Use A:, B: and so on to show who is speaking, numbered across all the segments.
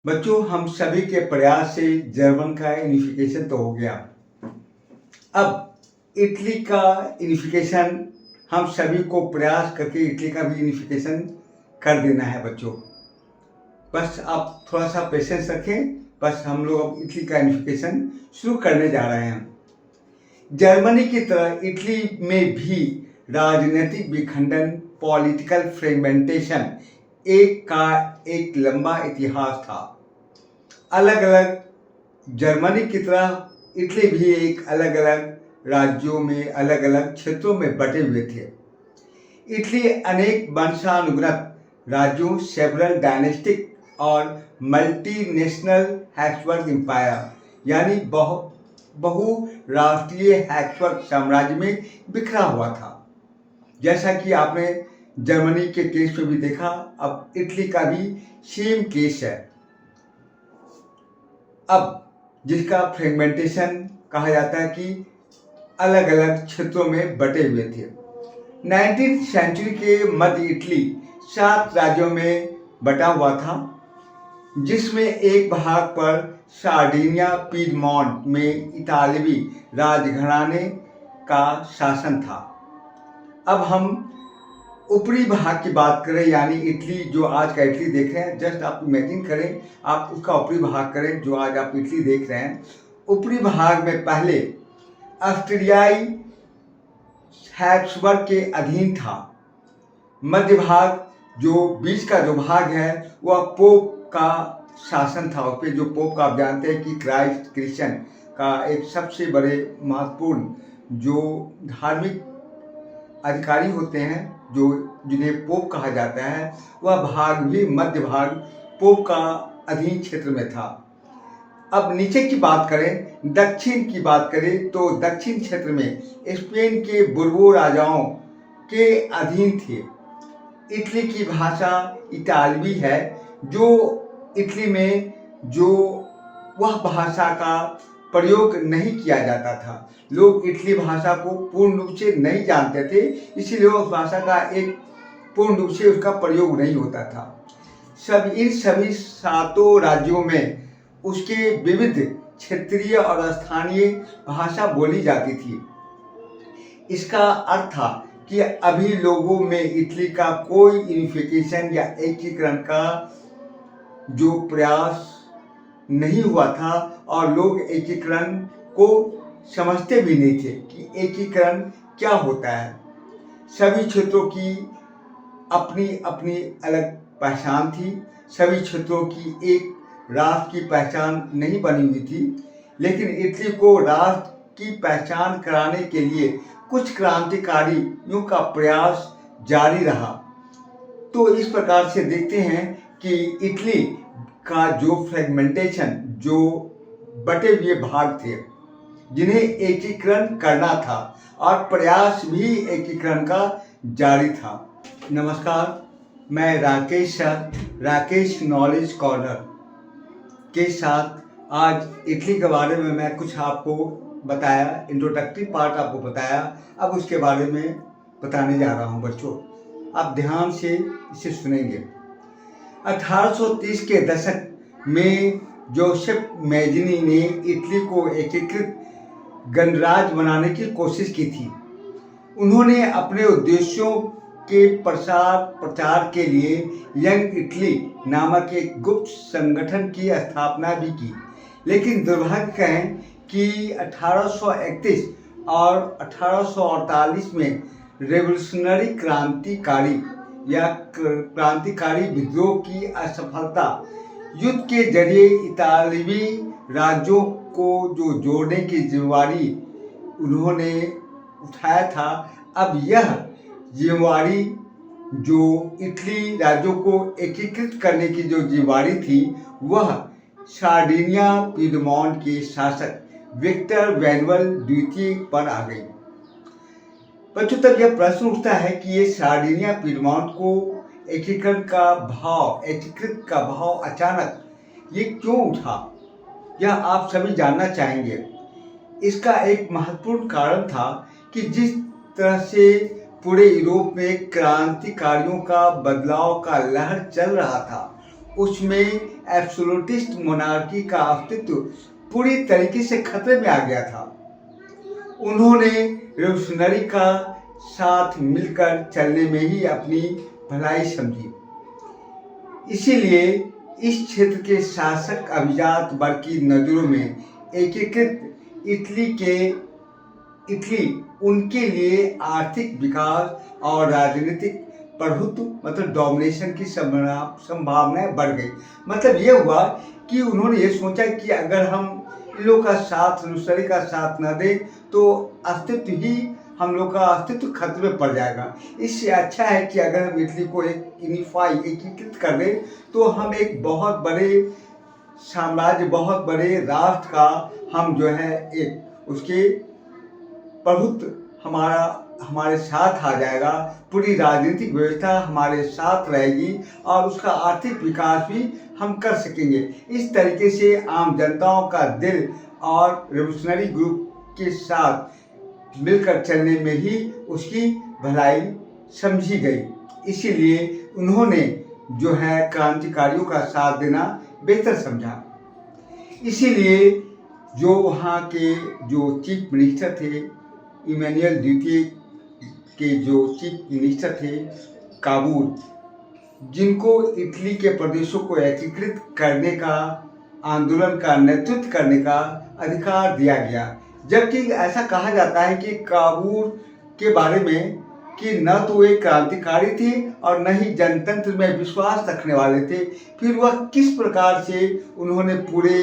A: बच्चों, हम सभी के प्रयास से जर्मन का यूनिफिकेशन तो हो गया। अब इटली का यूनिफिकेशन हम सभी को प्रयास करके इटली का भी यूनिफिकेशन कर देना है बच्चों। बस आप थोड़ा सा पेशेंस रखें। बस हम लोग अब इटली का यूनिफिकेशन शुरू करने जा रहे हैं। जर्मनी की तरह इटली में भी राजनीतिक विखंडन, पॉलिटिकल फ्रेगमेंटेशन एक लंबा इतिहास था। अलग अलग जर्मनी की तरह इटली भी एक अलग अलग राज्यों में, अलग अलग क्षेत्रों में बटे हुए थे। इटली अनेक वंशानुगत राज्यों, सेवरल डायनेस्टिक और मल्टीनेशनल हैब्सबर्ग एम्पायर यानी बहुराष्ट्रीय हैब्सबर्ग साम्राज्य में बिखरा हुआ था। जैसा कि आपने जर्मनी के केस में भी देखा, अब इटली का भी सेम केस है। अब जिसका फ्रेगमेंटेशन कहा जाता है कि अलग अलग क्षेत्रों में बटे हुए थे। 19वीं सेंचुरी के मध्य इटली 7 राज्यों में बटा हुआ था, जिसमें एक भाग पर सार्डिनिया पीडमोंट में इतालवी राजघराने का शासन था। अब हम ऊपरी भाग की बात करें, यानी इटली, जो आज का इटली देख रहे हैं, जस्ट आप इमेजिन करें, आप उसका ऊपरी भाग करें जो आज आप इटली देख रहे हैं। ऊपरी भाग में पहले ऑस्ट्रियाई हैब्सबर्ग के अधीन था। मध्य भाग, जो बीच का जो भाग है, वह पोप का शासन था। उस पर जो पोप का आप जानते हैं कि क्रिश्चियन का एक सबसे बड़े महत्वपूर्ण जो धार्मिक अधिकारी होते हैं, जिन्हें पोप कहा जाता है, वह भाग भी मध्य भाग पोप का अधीन क्षेत्र में था। अब नीचे की बात करें, दक्षिण की बात करें, तो दक्षिण क्षेत्र में स्पेन के बुर्बो राजाओं के अधीन थे। इटली की भाषा इतालवी है, जो इटली में वह भाषा का प्रयोग नहीं किया जाता था। लोग इटली भाषा को पूर्ण रूप से नहीं जानते थे, इसीलिए उस भाषा का एक पूर्ण रूप से उसका प्रयोग नहीं होता था। इन सभी 7 राज्यों में उसके विविध क्षेत्रीय और स्थानीय भाषा बोली जाती थी। इसका अर्थ था कि अभी लोगों में इटली का कोई यूनिफिकेशन या एकीकरण का जो प्रयास नहीं हुआ था, और लोग एकीकरण को समझते भी नहीं थे कि एकीकरण क्या होता है। सभी क्षेत्रों की अपनी अपनी अलग पहचान थी। सभी क्षेत्रों की एक राष्ट्र की पहचान नहीं बनी हुई थी, लेकिन इटली को राष्ट्र की पहचान कराने के लिए कुछ क्रांतिकारियों का प्रयास जारी रहा। तो इस प्रकार से देखते हैं कि इटली का जो फ्रेगमेंटेशन, जो बटे हुए भाग थे, जिन्हें एकीकरण करना था, और प्रयास भी एकीकरण का जारी था। नमस्कार, मैं राकेश नॉलेज कॉर्नर के साथ आज इटली के बारे में मैं कुछ आपको बताया, इंट्रोडक्टरी पार्ट आपको बताया। अब उसके बारे में बताने जा रहा हूँ बच्चों, आप ध्यान से इसे सुनेंगे। 1830 के दशक में जोसेफ मैजिनी ने इटली को एकीकृत गणराज्य बनाने की कोशिश की थी। उन्होंने अपने उद्देश्यों के प्रचार के लिए यंग इटली नामक एक गुप्त संगठन की स्थापना भी की, लेकिन दुर्भाग्य कहें कि 1831 और 1848 में रेवोल्यूशनरी क्रांतिकारी विद्रोह की असफलता, युद्ध के जरिए इतालवी राज्यों को जो जोड़ने की जिम्मेवारी उन्होंने उठाया था, अब यह जिम्मेवारी जो इटली राज्यों को एकीकृत करने की जो जिम्मेवारी थी, वह सार्डिनिया पीडमोंट के शासक विक्टर मैनुअल द्वितीय पर आ गई। बच्चों, तब यह प्रश्न उठता है कि ये सार्डिनिया पीडमोंट को एकीकृत का भाव अचानक ये क्यों उठा, यह आप सभी जानना चाहेंगे। इसका एक महत्वपूर्ण कारण था कि जिस तरह से पूरे यूरोप में क्रांतिकारियों का बदलाव का लहर चल रहा था, उसमें एब्सोल्यूटिस्ट मोनार्की का अस्तित्व पूरी तरीके से खतरे में आ गया था। उन्होंने रेवोल्यूशनरी का साथ मिलकर चलने में ही अपनी भलाई समझी। इसीलिए इस क्षेत्र के शासक अभिजात वर्ग की नज़रों में एकीकृत इटली उनके लिए आर्थिक विकास और राजनीतिक प्रभुत्व मतलब डोमिनेशन की संभावनाएं बढ़ गई। मतलब ये हुआ कि उन्होंने ये सोचा कि अगर हम इन लोगों का साथ रेवोल्यूशनरी का साथ न दें तो हम लोग का अस्तित्व खतरे में पड़ जाएगा। इससे अच्छा है कि अगर हम इटली को एकीकृत कर दें तो हम एक बहुत बड़े साम्राज्य, बहुत बड़े राष्ट्र का हम जो है एक उसके प्रभुत्व हमारे साथ आ जाएगा, पूरी राजनीतिक व्यवस्था हमारे साथ रहेगी और उसका आर्थिक विकास भी हम कर सकेंगे। इस तरीके से आम जनताओं का दिल और रेवोल्यूशनरी ग्रुप के साथ मिलकर चलने में ही उसकी भलाई समझी गई। इसीलिए उन्होंने जो है क्रांतिकारियों का साथ देना बेहतर समझा। इसीलिए जो वहाँ के जो चीफ मिनिस्टर थे, इमैनुअल द्वितीय के जो चीफ मिनिस्टर थे काबूल, जिनको इटली के प्रदेशों को एकीकृत करने का आंदोलन का नेतृत्व करने का अधिकार दिया गया। जबकि ऐसा कहा जाता है कि काबूल के बारे में कि न तो वे क्रांतिकारी थे और न ही जनतंत्र में विश्वास रखने वाले थे। फिर वह किस प्रकार से उन्होंने पूरे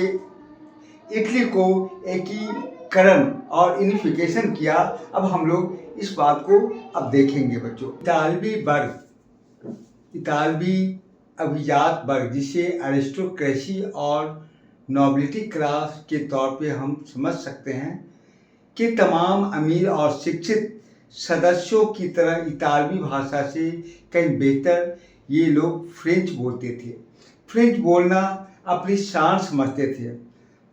A: इटली को एकीकरण और यूनिफिकेशन किया, अब हम लोग इस बात को अब देखेंगे बच्चों। इतालवी अभिजात वर्ग, जिसे अरिस्टोक्रेसी और नोबिलिटी क्लास के तौर पे हम समझ सकते हैं, कि तमाम अमीर और शिक्षित सदस्यों की तरह इतालवी भाषा से कहीं बेहतर ये लोग फ्रेंच बोलते थे। फ्रेंच बोलना अपनी शान समझते थे।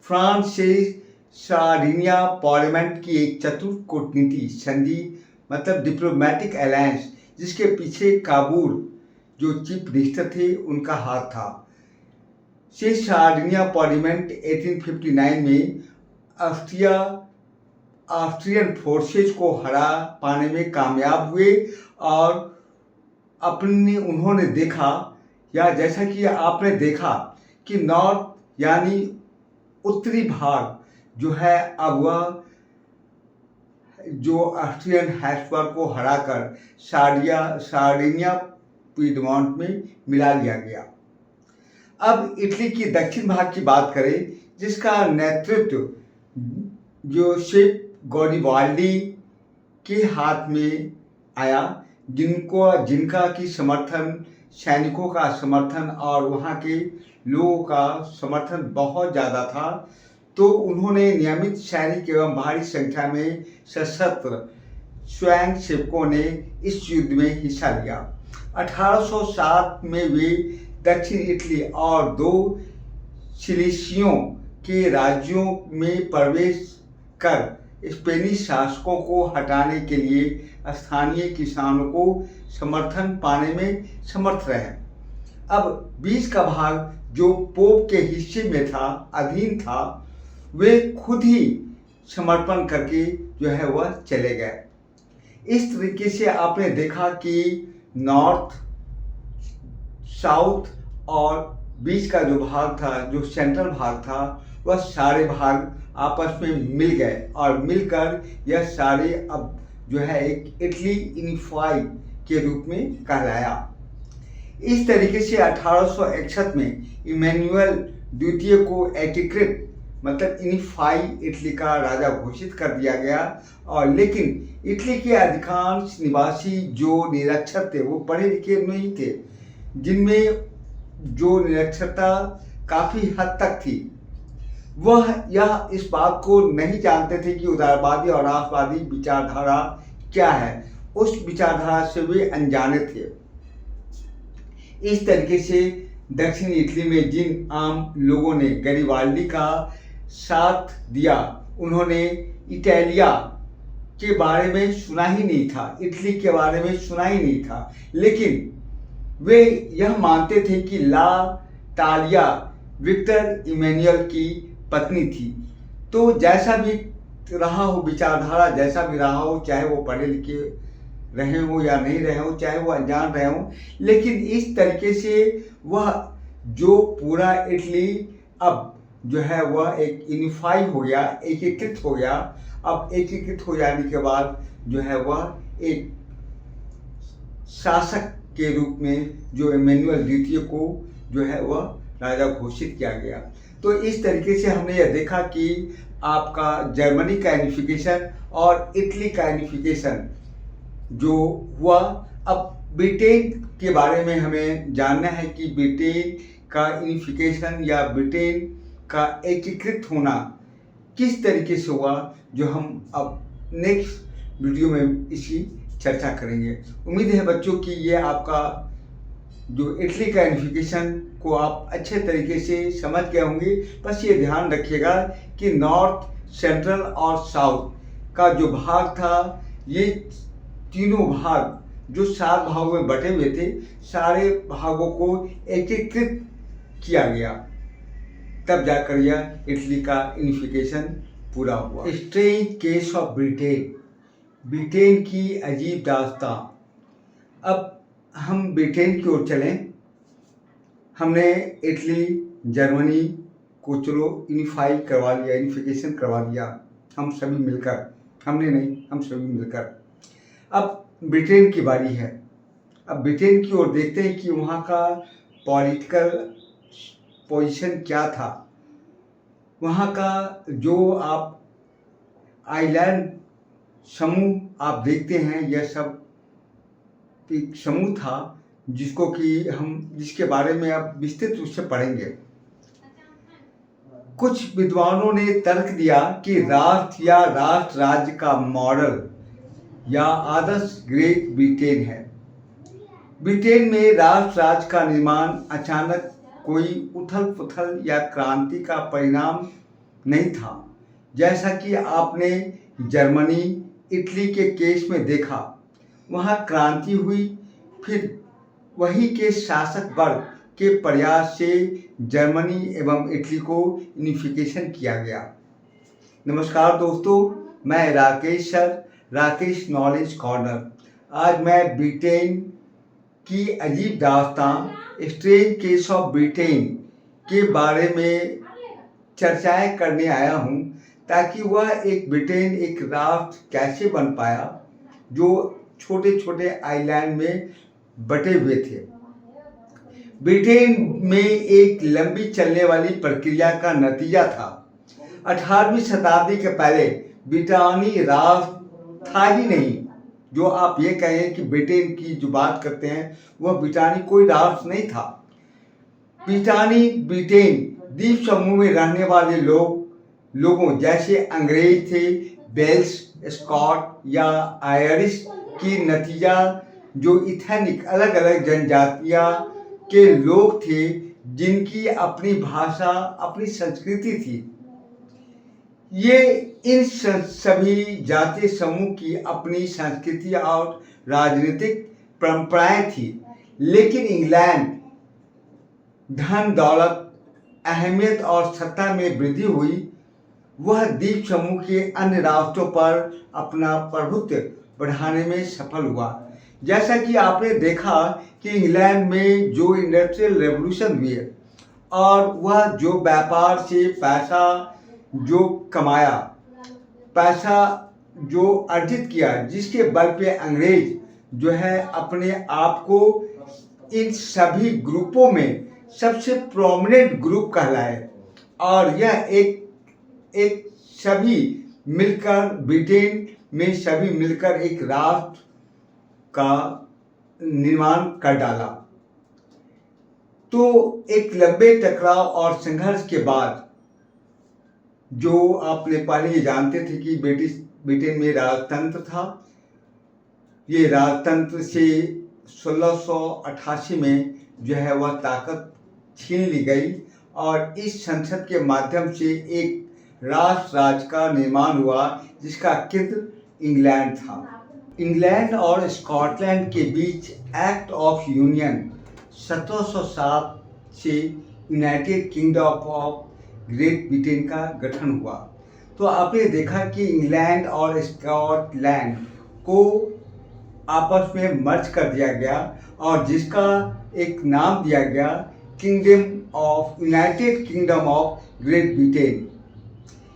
A: फ्रांस से सार्डिनिया पार्लियामेंट की एक चतुर कूटनीति संधि मतलब डिप्लोमेटिक अलायंस, जिसके पीछे काबूल जो चीफ मिनिस्टर थे उनका हाथ था, से सार्डिनिया पार्लियामेंट 1859 में ऑस्ट्रियन फोर्सेस को हरा पाने में कामयाब हुए। और उन्होंने देखा, या जैसा कि आपने देखा कि नॉर्थ यानी उत्तरी भाग जो है, अब वह जो ऑस्ट्रियन हैब्सबर्ग को हराकर सार्डिनिया पीडमोंट में मिला लिया गया। अब इटली की दक्षिण भाग की बात करें, जिसका नेतृत्व जोसेफ गॉरिबाल्डी के हाथ में आया, जिनका की समर्थन, सैनिकों का समर्थन और वहाँ के लोगों का समर्थन बहुत ज़्यादा था। तो उन्होंने नियमित सैनिक एवं भारी संख्या में सशस्त्र स्वयंसेवकों ने इस युद्ध में हिस्सा लिया। 1807 में वे दक्षिण इटली और 2 सिलिसियों के राज्यों में प्रवेश कर स्पेनिश शासकों को हटाने के लिए स्थानीय किसानों को समर्थन पाने में समर्थ रहे। अब बीच का भाग जो पोप के हिस्से में था, अधीन था, वे खुद ही समर्पण करके जो है वह चले गए। इस तरीके से आपने देखा कि नॉर्थ, साउथ और बीच का जो भाग था, जो सेंट्रल भाग था, वह सारे भाग आपस में मिल गए और मिलकर यह सारे अब जो है एक इटली यूनिफाई के रूप में कहलाया। इस तरीके से 1861 में इमैनुअल द्वितीय को एकीकृत मतलब यूनिफाई इटली का राजा घोषित कर दिया गया। और लेकिन इटली के अधिकांश निवासी जो निरक्षर थे, वो पढ़े लिखे नहीं थे, जिनमें जो निरक्षरता काफ़ी हद तक थी, वह यह इस बात को नहीं जानते थे कि उदारवादी और राष्ट्रवादी विचारधारा क्या है। उस विचारधारा से वे अनजाने थे। इस तरीके से दक्षिण इटली में जिन आम लोगों ने गैरिबाल्डी का साथ दिया, उन्होंने इटालिया के बारे में सुना ही नहीं था, इटली के बारे में सुना ही नहीं था, लेकिन वे यह मानते थे कि ला टालिया विक्टर इमैनुअल की पत्नी थी। तो जैसा भी रहा हो विचारधारा, जैसा भी रहा हो, चाहे वो पढ़े लिखे रहे हो या नहीं रहे हो, चाहे वो अनजान रहे हो, लेकिन इस तरीके से वह जो पूरा इटली अब जो है वह एक यूनिफाई हो गया, एकीकृत हो गया। अब एकीकृत हो जाने के बाद जो है वह एक शासक के रूप में जो इमैनुअल द्वितीय को जो है वह राजा घोषित किया गया। तो इस तरीके से हमने यह देखा कि आपका जर्मनी का यूनिफिकेशन और इटली का यूनिफिकेशन जो हुआ। अब ब्रिटेन के बारे में हमें जानना है कि ब्रिटेन का यूनिफिकेशन या ब्रिटेन का एकीकृत होना किस तरीके से हुआ, जो हम अब नेक्स्ट वीडियो में इसकी चर्चा करेंगे। उम्मीद है बच्चों कि ये आपका जो इटली का यूनिफिकेशन को आप अच्छे तरीके से समझ गए होंगे। बस ये ध्यान रखिएगा कि नॉर्थ, सेंट्रल और साउथ का जो भाग था, ये तीनों भाग जो 7 भागों में बटे हुए थे, सारे भागों को एकीकृत किया गया, तब जाकर यह इटली का यूनिफिकेशन पूरा हुआ। Strange case of Britain, Britain की अजीब दास्तां। अब हम ब्रिटेन की ओर चलें। हमने इटली, जर्मनी को चलो यूनिफाई करवा लिया, यूनिफिकेशन करवा दिया हम सभी मिलकर, हमने नहीं, हम सभी मिलकर। अब ब्रिटेन की बारी है। अब ब्रिटेन की ओर देखते हैं कि वहाँ का पॉलिटिकल पोजीशन क्या था। वहाँ का जो आप आइलैंड समूह आप देखते हैं, यह सब एक समूह था जिसको कि जिसके बारे में आप विस्तृत रूप से पढ़ेंगे। कुछ विद्वानों ने तर्क दिया कि राष्ट्र या राष्ट्र राज्य का मॉडल या आदर्श ग्रेट ब्रिटेन है। ब्रिटेन में राष्ट्र राज्य का निर्माण अचानक कोई उथल पुथल या क्रांति का परिणाम नहीं था, जैसा कि आपने जर्मनी, इटली के केस में देखा। वहाँ क्रांति हुई, फिर वही के शासक वर्ग के प्रयास से जर्मनी एवं इटली को यूनिफिकेशन किया गया। नमस्कार दोस्तों, मैं Rakesh sir, Rakesh knowledge corner. आज मैं ब्रिटेन की अजीब दास्तां, स्ट्रेंज केस ऑफ ब्रिटेन के बारे में चर्चाएं करने आया हूं, ताकि वह एक ब्रिटेन एक राष्ट्र कैसे बन पाया जो छोटे छोटे आइलैंड में बटे हुए थे। ब्रिटेन में एक लंबी चलने वाली प्रक्रिया का नतीजा था। 18वीं शताब्दी के पहले ब्रिटानी राष्ट्र था ही नहीं। जो आप ये कहें कि ब्रिटेन की जो बात करते हैं, वह ब्रिटानी कोई राष्ट्र नहीं था। ब्रिटेन द्वीप समूह में रहने वाले लोगों जैसे अंग्रेज थे, वेल्स, स्कॉट या आयरिश की नतीजा जो इथेनिक अलग अलग जनजातियां के लोग थे, जिनकी अपनी भाषा, अपनी संस्कृति थी। ये इन सभी जातीय समूह की अपनी संस्कृति और राजनीतिक परंपराएं थी। लेकिन इंग्लैंड धन दौलत, अहमियत और सत्ता में वृद्धि हुई, वह द्वीप समूह के अन्य राष्ट्रों पर अपना प्रभुत्व बढ़ाने में सफल हुआ। जैसा कि आपने देखा कि इंग्लैंड में जो इंडस्ट्रियल रेवोल्यूशन हुई और वह जो व्यापार से पैसा जो कमाया, पैसा जो अर्जित किया, जिसके बल पे अंग्रेज जो है अपने आप को इन सभी ग्रुपों में सबसे प्रोमिनेंट ग्रुप कहलाए, और यह एक सभी मिलकर ब्रिटेन में सभी मिलकर एक राष्ट्र का निर्माण कर डाला। तो एक लंबे टकराव और संघर्ष के बाद, जो आपने पहले ये जानते थे कि ब्रिटेन में राजतंत्र था, ये राजतंत्र से 1688 में जो है वह ताकत छीन ली गई और इस संसद के माध्यम से एक राष्ट्र राज्य का निर्माण हुआ, जिसका केंद्र इंग्लैंड था। इंग्लैंड और स्कॉटलैंड के बीच एक्ट ऑफ यूनियन 1707 से United kingdom of great Britain का गठन हुआ। तो आपने देखा कि इंग्लैंड और स्कॉटलैंड को आपस में मर्ज कर दिया गया और जिसका एक नाम दिया गया United kingdom of great Britain.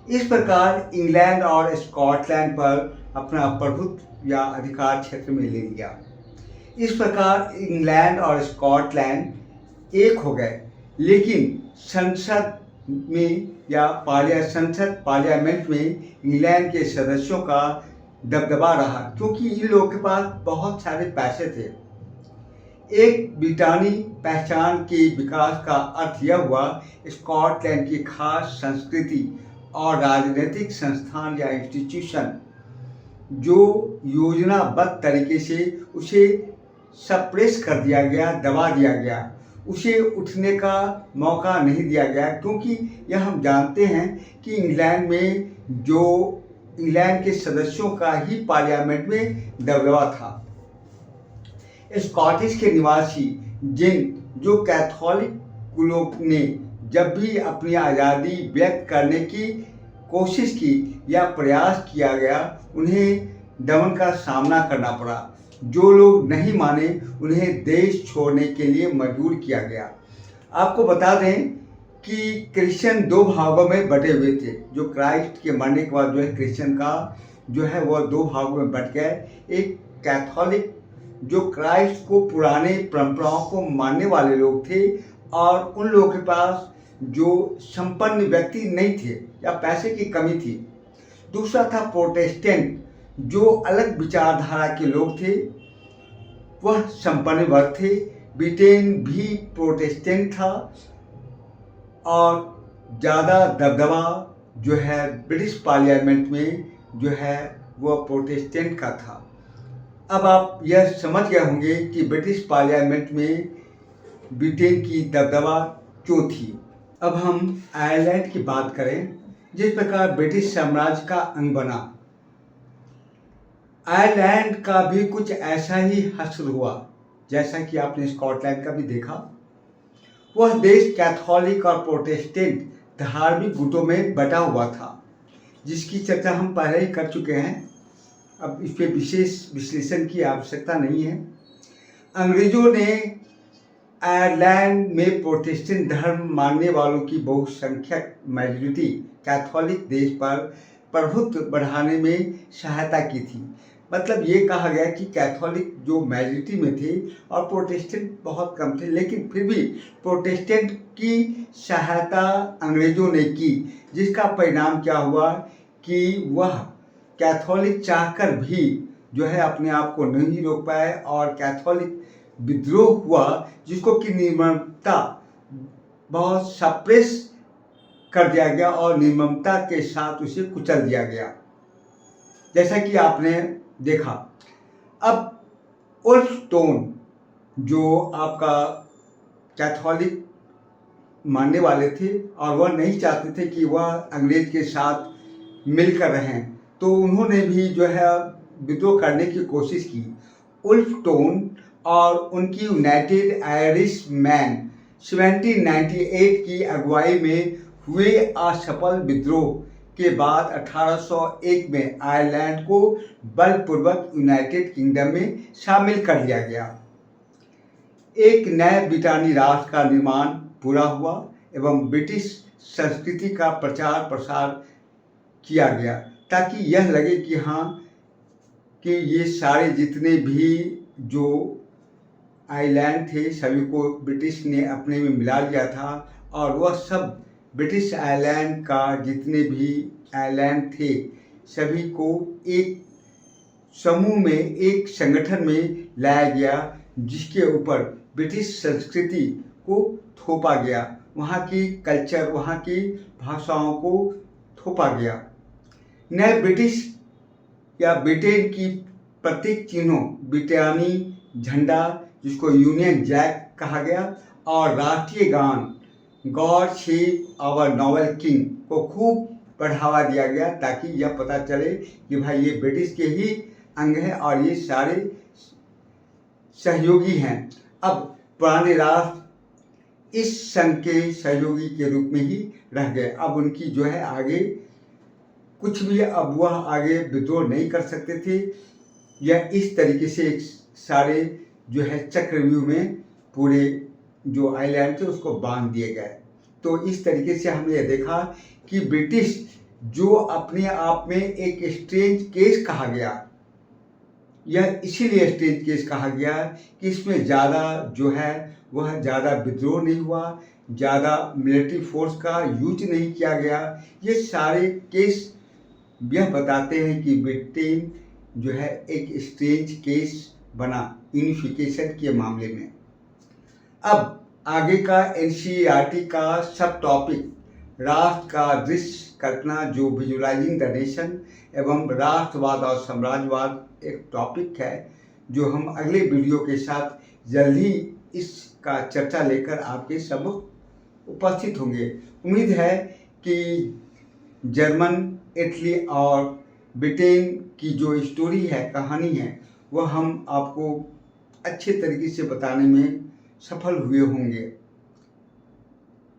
A: इस प्रकार इंग्लैंड और स्कॉटलैंड पर अपना प्रभुत्व या अधिकार क्षेत्र में ले लिया। इस प्रकार इंग्लैंड और स्कॉटलैंड एक हो गए, लेकिन संसद में या पार्लियामेंट में इंग्लैंड के सदस्यों का दबदबा रहा, क्योंकि इन लोगों के पास बहुत सारे पैसे थे। एक ब्रिटानी पहचान के विकास का अर्थ यह हुआ स्कॉटलैंड की खास संस्कृति और राजनीतिक संस्थान या इंस्टीट्यूशन जो योजनाबद्ध तरीके से उसे सप्रेस कर दिया गया, दबा दिया गया, उसे उठने का मौका नहीं दिया गया, क्योंकि यह हम जानते हैं कि इंग्लैंड के सदस्यों का ही पार्लियामेंट में दबदबा था। स्कॉटिश के निवासी जो कैथोलिक लोग ने जब भी अपनी आज़ादी व्यक्त करने की कोशिश की या प्रयास किया गया, उन्हें दमन का सामना करना पड़ा। जो लोग नहीं माने उन्हें देश छोड़ने के लिए मजबूर किया गया। आपको बता दें कि क्रिश्चियन दो भागों में बटे हुए थे। जो क्राइस्ट के मरने के बाद क्रिश्चियन का वह दो भागों में बट गए। एक कैथोलिक जो क्राइस्ट को पुराने परंपराओं को मानने वाले लोग थे और उन लोगों के पास जो संपन्न व्यक्ति नहीं थे या पैसे की कमी थी। दूसरा था प्रोटेस्टेंट, जो अलग विचारधारा के लोग थे, वह संपन्न वर्ग थे। ब्रिटेन भी प्रोटेस्टेंट था और ज़्यादा दबदबा ब्रिटिश पार्लियामेंट में वह प्रोटेस्टेंट का था। अब आप यह समझ गए होंगे कि ब्रिटिश पार्लियामेंट में ब्रिटेन की दबदबा क्यों थी। अब हम आयरलैंड की बात करें। जिस प्रकार ब्रिटिश साम्राज्य का अंग बना, आयरलैंड का भी कुछ ऐसा ही हश्र हुआ, जैसा कि आपने स्कॉटलैंड का भी देखा। वह देश कैथोलिक और प्रोटेस्टेंट धार्मिक गुटों में बटा हुआ था, जिसकी चर्चा हम पहले ही कर चुके हैं। अब इस पर विशेष विश्लेषण की आवश्यकता नहीं है। अंग्रेजों ने आयरलैंड में प्रोटेस्टेंट धर्म मानने वालों की बहुसंख्यक मेजॉरिटी कैथोलिक देश पर प्रभुत्व बढ़ाने में सहायता की थी। मतलब ये कहा गया कि कैथोलिक जो मेजॉरिटी में थे और प्रोटेस्टेंट बहुत कम थे, लेकिन फिर भी प्रोटेस्टेंट की सहायता अंग्रेजों ने की, जिसका परिणाम क्या हुआ कि वह कैथोलिक चाहकर भी अपने आप को नहीं रोक पाए और कैथोलिक विद्रोह हुआ, जिसको कि निर्ममता बहुत सप्रेस कर दिया गया और निर्ममता के साथ उसे कुचल दिया गया, जैसा कि आपने देखा। अब वुल्फस्टोन जो आपका कैथोलिक मानने वाले थे और वह नहीं चाहते थे कि वह अंग्रेज के साथ मिलकर रहें, तो उन्होंने भी विद्रोह करने की कोशिश की। वुल्फस्टोन और उनकी यूनाइटेड आयरिश मैन 1798 की अगुवाई में हुए असफल विद्रोह के बाद 1801 में आयरलैंड को बलपूर्वक यूनाइटेड किंगडम में शामिल कर लिया गया। एक नए ब्रिटानी राष्ट्र का निर्माण पूरा हुआ एवं ब्रिटिश संस्कृति का प्रचार प्रसार किया गया, ताकि यह लगे कि कि ये सारे जितने भी जो आइलैंड थे सभी को ब्रिटिश ने अपने में मिला लिया था और वह सब ब्रिटिश आइलैंड का जितने भी आइलैंड थे सभी को एक समूह में, एक संगठन में लाया गया, जिसके ऊपर ब्रिटिश संस्कृति को थोपा गया, वहाँ की कल्चर, वहाँ की भाषाओं को थोपा गया। नए ब्रिटिश या ब्रिटेन की प्रतीक चिन्हों ब्रिटानी झंडा, जिसको यूनियन जैक कहा गया, और राष्ट्रीय गान God save our noble king को खूब बढ़ावा दिया गया, ताकि यह पता चले कि भाई ये ब्रिटिश के ही अंग हैं और ये सारे सहयोगी हैं। अब पुराने राष्ट्र इस संघ के सहयोगी के रूप में ही रह गए। अब उनकी जो है आगे कुछ भी, अब वह आगे विद्रोह नहीं कर सकते थे। यह इस तरीके से सारे जो है चक्रव्यूह में पूरे जो आइलैंड थे उसको बांध दिए गए। तो इस तरीके से हमने यह देखा कि ब्रिटिश जो अपने आप में एक स्ट्रेंज केस कहा गया, यह इसीलिए स्ट्रेंज केस कहा गया कि इसमें ज़्यादा जो है वह ज़्यादा विद्रोह नहीं हुआ, ज़्यादा मिलिट्री फोर्स का यूज नहीं किया गया। ये सारे केस यह बताते हैं कि ब्रिटेन जो है एक स्ट्रेंज केस बना यूनिफिकेशन के मामले में। अब आगे का एनसीईआरटी का सब टॉपिक राष्ट्र का दृश्य कल्पना जो विजुअलाइजिंग द नेशन एवं राष्ट्रवाद और साम्राज्यवाद एक टॉपिक है जो हम अगले वीडियो के साथ जल्द ही इसका चर्चा लेकर आपके सम्मुख उपस्थित होंगे। उम्मीद है कि जर्मन, इटली और ब्रिटेन की जो स्टोरी है, कहानी है, वह हम आपको अच्छे तरीके से बताने में सफल हुए होंगे।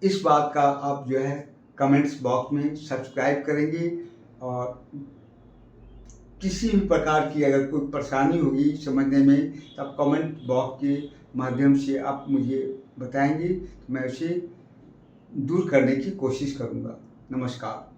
A: इस बात का आप जो है कमेंट्स बॉक्स में सब्सक्राइब करेंगे और किसी भी प्रकार की अगर कोई परेशानी होगी समझने में तब कमेंट बॉक्स के माध्यम से आप मुझे बताएंगे, तो मैं उसे दूर करने की कोशिश करूँगा। नमस्कार।